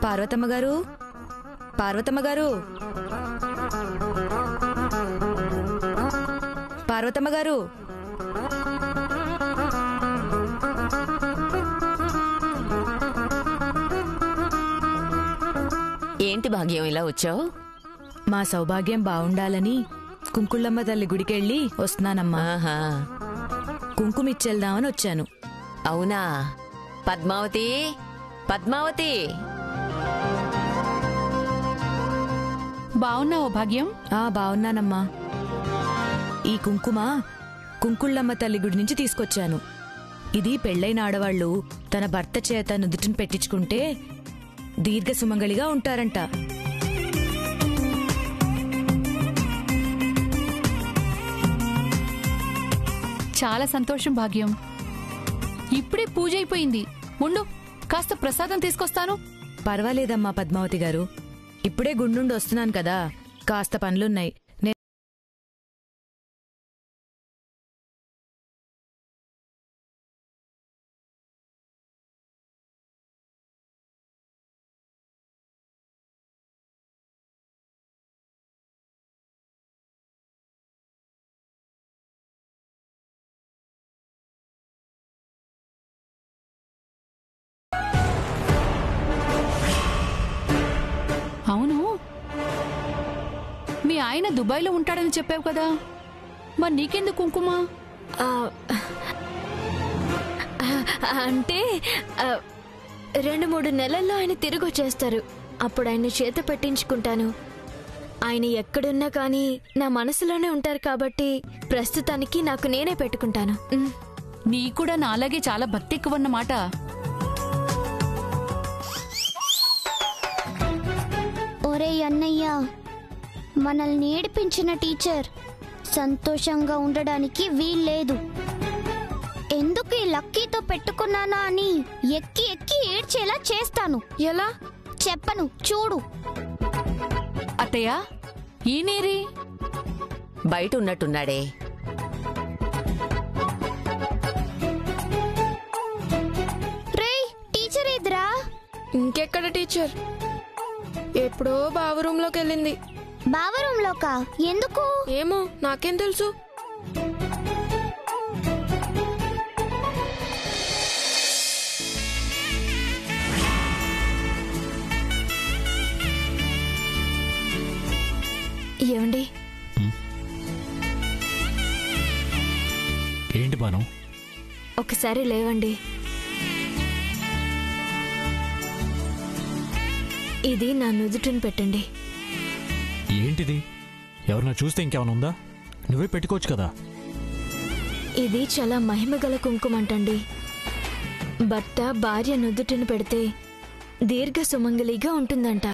పార్వతమ్మ గారు, పార్వతమ్మ గారు, పార్వతమ్మ గారు. ఏంటి భాగ్యం ఇలా వచ్చావు? మా సౌభాగ్యం బావుండాలని కుంకుళ్ళమ్మ తల్లి గుడికెళ్ళి వస్తున్నానమ్మా. కుంకుమిచ్చెళ్దామని వచ్చాను. అవునా? పద్మావతి, పద్మావతి, బావున్నావో భాగ్యం? బావున్నానమ్మా. ఈ కుంకుమ కుంకుళ్ళమ్మ తల్లి గుడి నుంచి తీసుకొచ్చాను. ఇది పెళ్లైన ఆడవాళ్లు తన భర్త చేత నుదుటిని పెట్టించుకుంటే దీర్ఘ సుమంగళిగా ఉంటారంట. చాలా సంతోషం భాగ్యం. ఇప్పుడే పూజ అయిపోయింది. ఉండు, కాస్త ప్రసాదం తీసుకొస్తాను. పర్వాలేదమ్మా పద్మావతి గారు, ఇప్పుడే గుండుండి వస్తున్నాను కదా, కాస్త పనులున్నాయి. అవును, మీ ఆయన దుబాయ్లో ఉంటాడని చెప్పావు కదా, మరి నీకెందుకు కుంకుమ? అంటే 2-3 నెలల్లో ఆయన తిరిగి వచ్చేస్తారు. అప్పుడు ఆయన చేత పెట్టించుకుంటాను. ఆయన ఎక్కడున్నా కానీ నా మనసులోనే ఉంటారు కాబట్టి ప్రస్తుతానికి నాకు నేనే పెట్టుకుంటాను. నీ కూడా నాలాగే చాలా భక్తి ఎక్కువన్నమాట. ఒరే అన్నయ్య, మనల్ని ఏడిపించిన టీచర్ సంతోషంగా ఉండడానికి వీల్లేదు. ఎందుకు ఈ లక్కీతో పెట్టుకున్నానా అని ఎక్కి ఎక్కి ఏడ్చేలా చేస్తాను. ఎలా? చెప్పను, చూడు. అత్తయ్య, ఈ నీరి బయట ఉన్నట్టున్నాడే. రేయ్, టీచర్ ఎదురా? ఇంకెక్కడ టీచర్? ఎప్పుడో బావ రూమ్ లోకి వెళ్ళింది. బావ రూమ్ లోకా? ఎందుకు? ఏమో, నాకేం తెలుసు. ఏమండి? ఏంటి బాను? ఒకసారి లేవండి. ఇది నా నుదుటిని పెట్టండి. ఏంటిది? ఎవరన్నా చూస్తే ఇంకేమైనా ఉందా? నువ్వే పెట్టుకోవచ్చు కదా. ఇది చాలా మహిమగల కుంకుమంటండి. భర్త భార్య నుదుటిని పెడితే దీర్ఘ సుమంగళిగా ఉంటుందంట.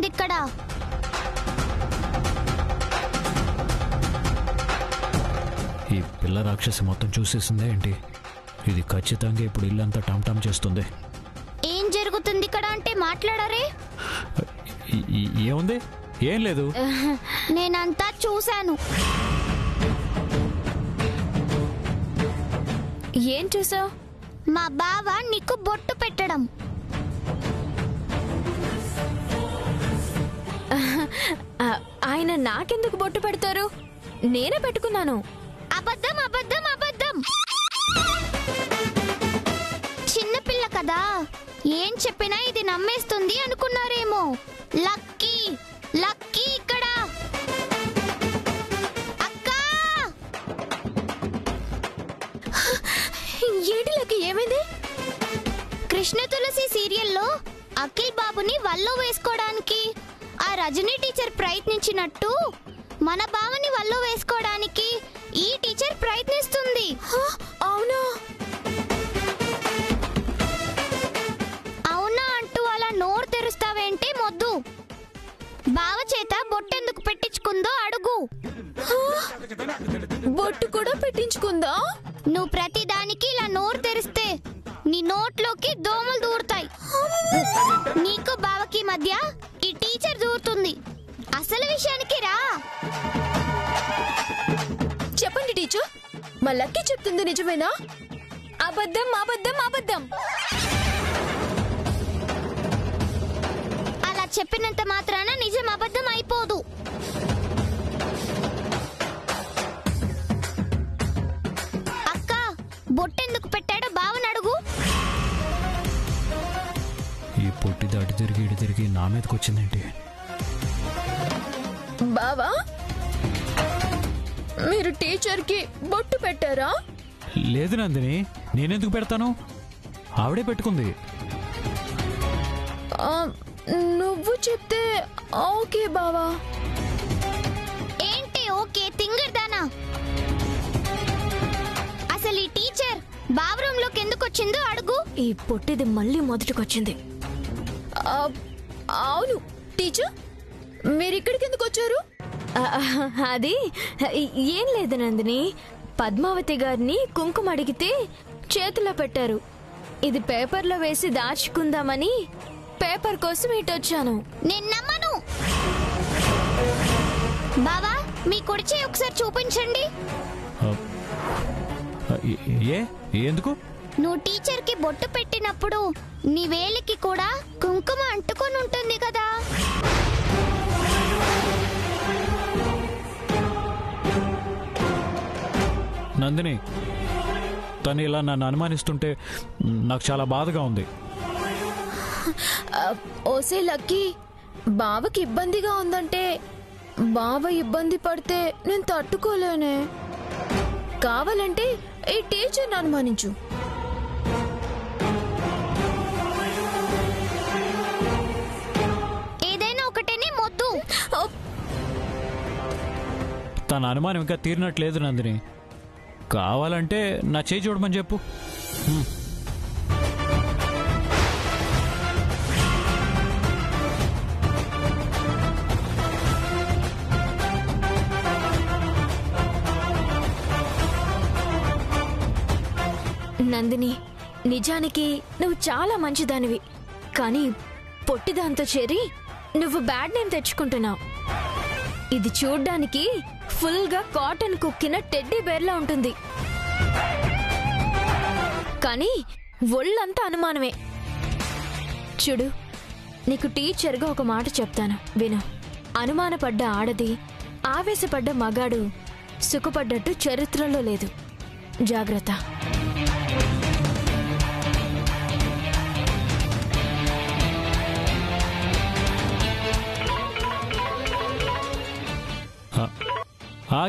ఇక్కడ ఈ పిల్ల రాక్షసి మొత్తం చూసేసిందే ఏంటి? ఇది ఖచ్చితంగా ఇప్పుడు ఇల్లంతా టమ్ చేస్తుంది. ఏం జరుగుతుంది ఇక్కడ అంటే మాట్లాడరే? ఏముంది? ఏం లేదు. నేనంతా చూశాను. ఏం చూసావు? మా బావ నీకు బొట్టు పెట్టడం. ఆయన నాకెందుకు బొట్టు పెడతారు? నేనే పెట్టుకున్నాను. అబద్ధం అబద్ధం అబద్ధం. చిన్నపిల్ల కదా, ఏం చెప్పినా ఇది నమ్మేస్తుంది అనుకున్నారేమో. లక్కీ లక్కీ ఇక్కడ. అక్కా ఏంటి లక్కీ ఏమైంది? కృష్ణ తులసి సీరియల్లో అఖిల్ బాబుని వల్లో వేసుకోవడానికి ఆ రజనీ టీచర్ ప్రయత్నించినట్టు మన బావని వల్లో వేసుకోవడానికి ఈ టీచర్ ప్రయత్నిస్తుంది. అవునా? అవునా అంటూ అలా నోరు తెరుస్తావేంటి మొద్దు? బావ చేత బొట్టెందుకు పెట్టించుకుందో అడుగు. బొట్టు కూడా పెట్టించుకుందా? నువ్వు ప్రతిదానికి ఇలా నోరు తెరిస్తే నీ నోట్లోకి దోమలు దూరుతాయి. నీకు బావకి మధ్య ఈ టీచర్ దూరుతుంది. అసలు విషయానికి రా. చెప్పండి టీచర్, మా లక్కీ చెప్తుంది నిజమేనా? అబద్ధం అబద్ధం అబద్ధం. అలా చెప్పినంత మాత్రాన నిజం అబద్ధం అయిపోదు. అక్క, బొట్టెందుకు పెట్టాడో బావని అడుగు. ఈ పొట్టి దాటి తిరిగి ఇటు తిరిగి నా మీదకి వచ్చిందేంటి? బావా, మీరు టీచర్కి బొట్టు పెట్టారా? లేదు నందిని, నేనెందుకు పెడతాను? ఆవిడే పెట్టుకుంది. నువ్వు చెప్తే ఓకే బావా. ఏంటి ఓకే తింగర్దానా? అసలు ఈ టీచర్ బావ రూమ్ లోకి ఎందుకు వచ్చిందో అడుగు. ఈ పొట్టిది మళ్ళీ మొదటికొచ్చింది. అవును టీచర్, మీరు ఇక్కడికి ఎందుకు వచ్చారు? అది ఏం లేదు నందిని, పద్మావతి గారిని కుంకుమ అడిగితే చేతిలో పెట్టారు. ఇది పేపర్లో వేసి దాచుకుందామని పేపర్ కోసం ఇటొచ్చాను. నేను నమ్మను. బావా, మీ కుడి చేయి ఒకసారి చూపించండి. ఏ ఎందుకు? నువ్వు టీచర్ కి బొట్టు పెట్టినప్పుడు నీ వేలికి కూడా కుంకుమ అంటుకొని ఉంటుంది కదా. నందిని, తను ఇలా నన్ను అనుమానిస్తుంటే నాకు చాలా బాధగా ఉంది. ఓసే లక్కీ, బావకి ఇబ్బందిగా ఉందంటే బావ ఇబ్బంది పడితే నేను తట్టుకోలేనే. కావాలంటే ఈ టీచర్ని అనుమానించు. ఏదైనా ఒకటేనే మొద్దు. తన అనుమానం ఇంకా తీరినట్లేదు నందిని. కావాలంటే నా చేయి చూడమని చెప్పు. నందిని, నిజానికి నువ్వు చాలా మంచిదానివి, కానీ పొట్టిదాంతో చేరి నువ్వు బ్యాడ్ నేమ్ తెచ్చుకుంటున్నావు. ఇది చూడ్డానికి ఫుల్ గా కాటన్ కుక్కిన టెడ్డీ బేర్లా ఉంటుంది, కానీ ఒళ్ళంతా అనుమానమే. చూడు, నీకు టీచర్గా ఒక మాట చెప్తాను విను. అనుమానపడ్డ ఆడది, ఆవేశపడ్డ మగాడు సుఖపడ్డట్టు చరిత్రలో లేదు. జాగ్రత్త.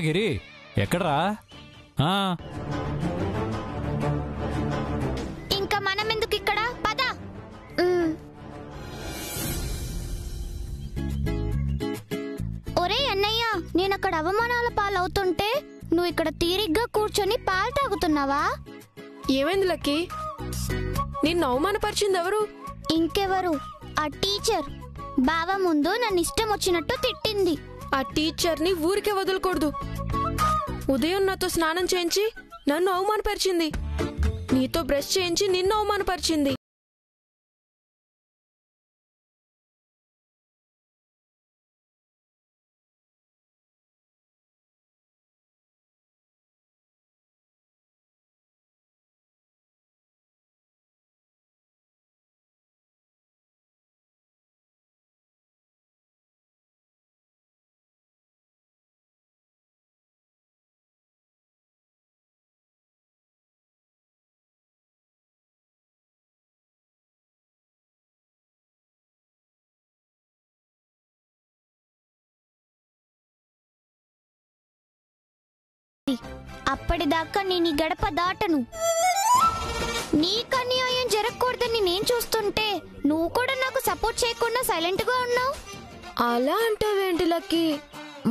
గిరి, ఎక్కడరా? ఇంకా మనం ఎందుకు ఇక్కడ? పద. ఒరే అన్నయ్య, నేను అక్కడ అవమానాల పాలవుతుంటే నువ్వు ఇక్కడ తీరిగ్గా కూర్చొని పాలు తాగుతున్నావా? ఏమైంది లక్కీ? నిన్ను అవమానపరిచింది ఎవరు? ఇంకెవరు, ఆ టీచర్. బావ ముందు నన్ను ఇష్టం వచ్చినట్టు తిట్టింది. ఆ టీచర్ని ఊరికే వదలకూడదు. ఉదయం నాతో స్నానం చేయించి నన్ను అవమానపరిచింది, నీతో బ్రష్ చేయించి నిన్ను అవమానపరిచింది. ఒకటి. అప్పటిదాకా నేను ఈ గడప దాటను. నీకు అన్యాయం జరగకూడదని నేను చూస్తుంటే నువ్వు కూడా నాకు సపోర్ట్ చేయకుండా సైలెంట్ గా ఉన్నావు. అలా అంటావేంటి లక్కీ?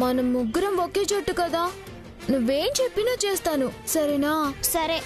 మనం ముగ్గురం ఒకే చోటు కదా. నువ్వేం చెప్పినా చేస్తాను, సరేనా? సరే.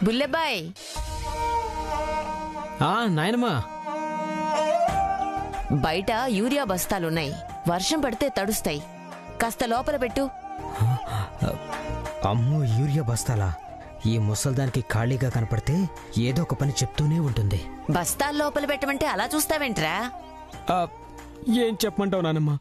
బుల్లెబాయ్, నాయనమ్మా, బయట యూరియా బస్తాలున్నాయి. వర్షం పడితే తడుస్తాయి. కాస్త లోపల పెట్టు. అమ్మో, యూరియా బస్తాలా? ఈ ముసల్దానికి ఖాళీగా కనపడితే ఏదో ఒక పని చెప్తూనే ఉంటుంది. బస్తాల లోపల పెట్టమంటే అలా చూస్తావేంట్రా? ఏం చెప్పమంటావు నానమ్మా?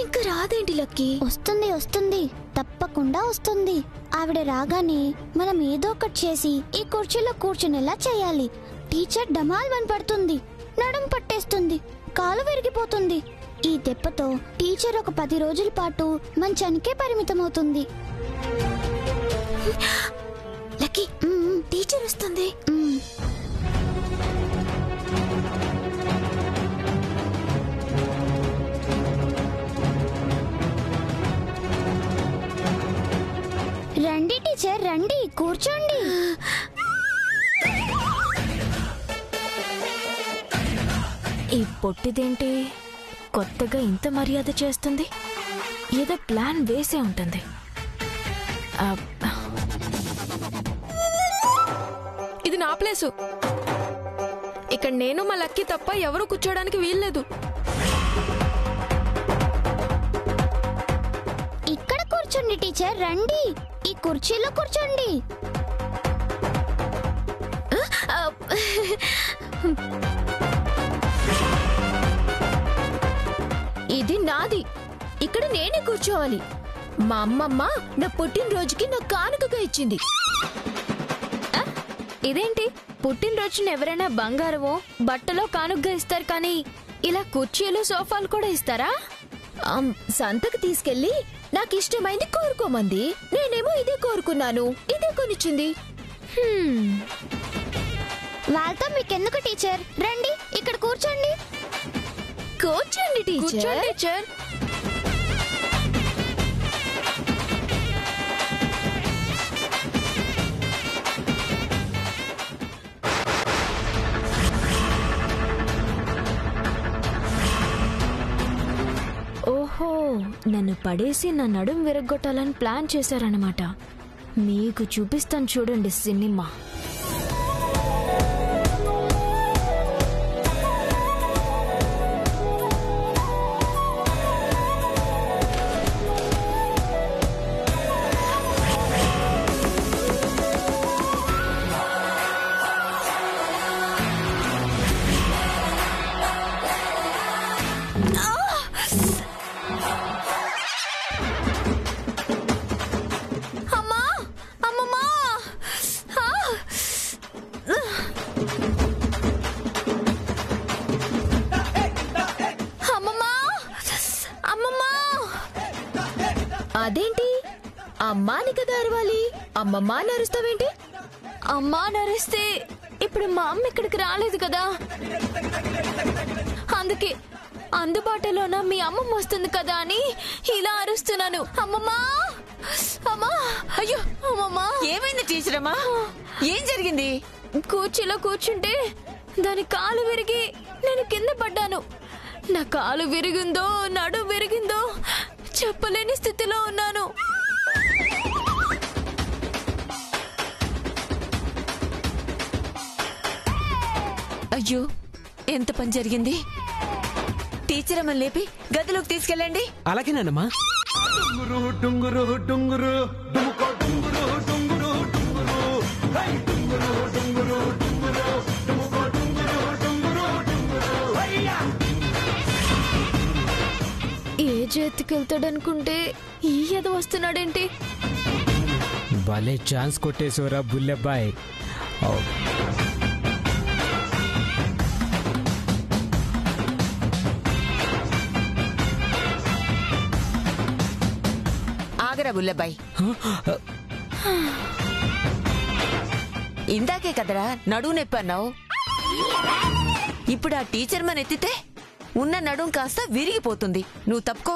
ఇంకా రాదేంటి లక్కీ? వస్తుంది వస్తుంది, తప్పకుండా వస్తుంది. ఆవిడ రాగానే మనం ఏదో ఒకటి చేసి ఈ కుర్చీలో కూర్చునేలా చేయాలి. టీచర్ డమాల్ వన్ పడుతుంది, నడుం పట్టేస్తుంది, కాలు విరిగిపోతుంది. ఈ దెబ్బతో టీచర్ ఒక 10 రోజుల పాటు మంచానికే పరిమితమవుతుంది. లక్కీ, టీచర్ వస్తుంది. రండి టీచర్, రండి, కూర్చోండి. ఈ పొట్టిదేంటి కొత్తగా ఇంత మర్యాద చేస్తుంది? ఏదో ప్లాన్ వేసే ఉంటుంది. ఇది నా ప్లేసు. ఇక్కడ నేను మా లక్కీ తప్ప ఎవరు కూర్చోడానికి వీల్లేదు. ఇక్కడ కూర్చోండి టీచర్, రండి, ఈ కుర్చీలో కూర్చోండి. ఇది నాది, ఇక్కడ నేనే కూర్చోవాలి. మా అమ్మమ్మ నా పుట్టినరోజుకి నా కానుకగా ఇచ్చింది. ఇదేంటి, పుట్టినరోజున ఎవరైనా బంగారమో బట్టలో కానుకగా ఇస్తారు, కానీ ఇలా కుర్చీలు సోఫాలు కూడా ఇస్తారా? సంతకు తీసుకెళ్లి నాకు ఇష్టమైంది కోరుకోమంది, నేనేమో ఇదే కోరుకున్నాను, ఇదే కొనిచ్చింది. వాళ్ళతో మీకెందుకు టీచర్, రండి ఇక్కడ కూర్చోండి. కూర్చోండి టీచర్. ఓహో, నన్ను పడేసి నా నడుం విరగ్గొట్టాలని ప్లాన్ చేశారన్నమాట. మీకు చూపిస్తాను చూడండి సినిమా. అదేంటి అమ్మా అని కదా అరవాలి, అమ్మమ్మ అని అరుస్తావేంటి? అమ్మా అని అరిస్తే ఇప్పుడు మా అమ్మ ఇక్కడికి రాలేదు కదా, అందుకే అందుబాటులోన మీ అమ్మమ్మ వస్తుంది కదా అని ఇలా అరుస్తున్నాను. అమ్మమ్మా, అమ్మా, అయ్యో అమ్మమ్మా. ఏమైంది టీచర్ అమ్మా? ఏం జరిగింది? కూర్చీలో కూర్చుంటే దాని కాలు విరిగి నేను కింద పడ్డాను. నా కాలు విరిగిందో నడు విరిగిందో చెప్పలేని స్థితిలో ఉన్నాను. అయ్యో, ఎంత పని జరిగింది? టీచర్ అమ్మని లేపి గదిలోకి తీసుకెళ్ళండి. అలాగేనానమ్మా. ఏ చేతికెళ్తాడనుకుంటే ఈ ఎద వస్తున్నాడేంటి? భలే ఛాన్స్ కొట్టేశోరా బుల్లెబ్బాయ్. ఆగరా బుల్లెబ్బాయ్, ఇందాకే కదరా నడువు నొప్పి అన్నావు. ఇప్పుడు ఆ టీచర్ మన ఎత్తితే ఉన్న నడుం కాస్త విరిగిపోతుంది. నువ్వు తప్పుకో.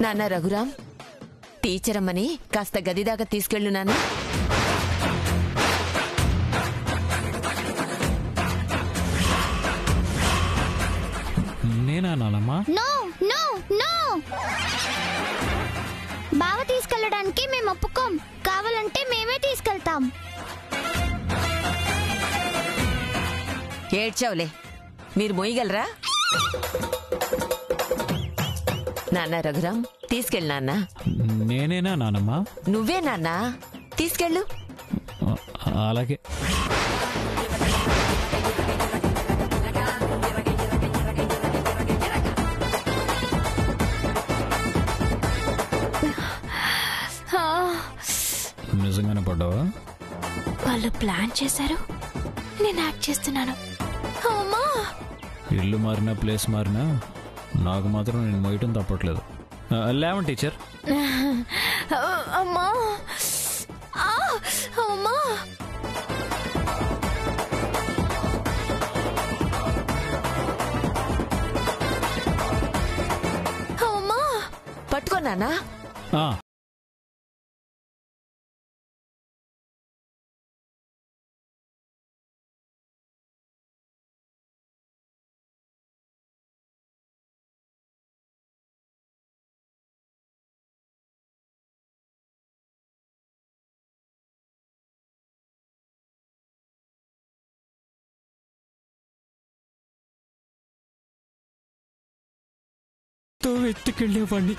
నాన్న రఘురాం, టీచర్ అమ్మని కాస్త గదిదాకా తీసుకెళ్ళు నాన్న. నేనా నానమ్మా? నో నో నో, బావ తీసుకెళ్ళడానికి మేము ఒప్పుకోం. కావాలంటే మేమే తీసుకెళ్తాం. ఏడ్చావులే, మీరు మోయగలరా? నాన్న రఘురాం, తీసుకెళ్ళు నాన్న. నేనేనా నానమ్మా? నువ్వే నాన్న, తీసుకెళ్ళు. అలాగే. నిజంగానే పడ్డావా? వాళ్ళు ప్లాన్ చేశారు, నేను యాక్ట్ చేస్తున్నాను. అమ్మా, ఇల్లు మారినా ప్లేస్ మారినా నాకు మాత్రం నేను మోయటం తప్పట్లేదు. లేవండి టీచర్. అమ్మా, అమ్మా. అమ్మా, పట్టుకో నాన్న. ఎత్తుకెళ్ళేవాడిని.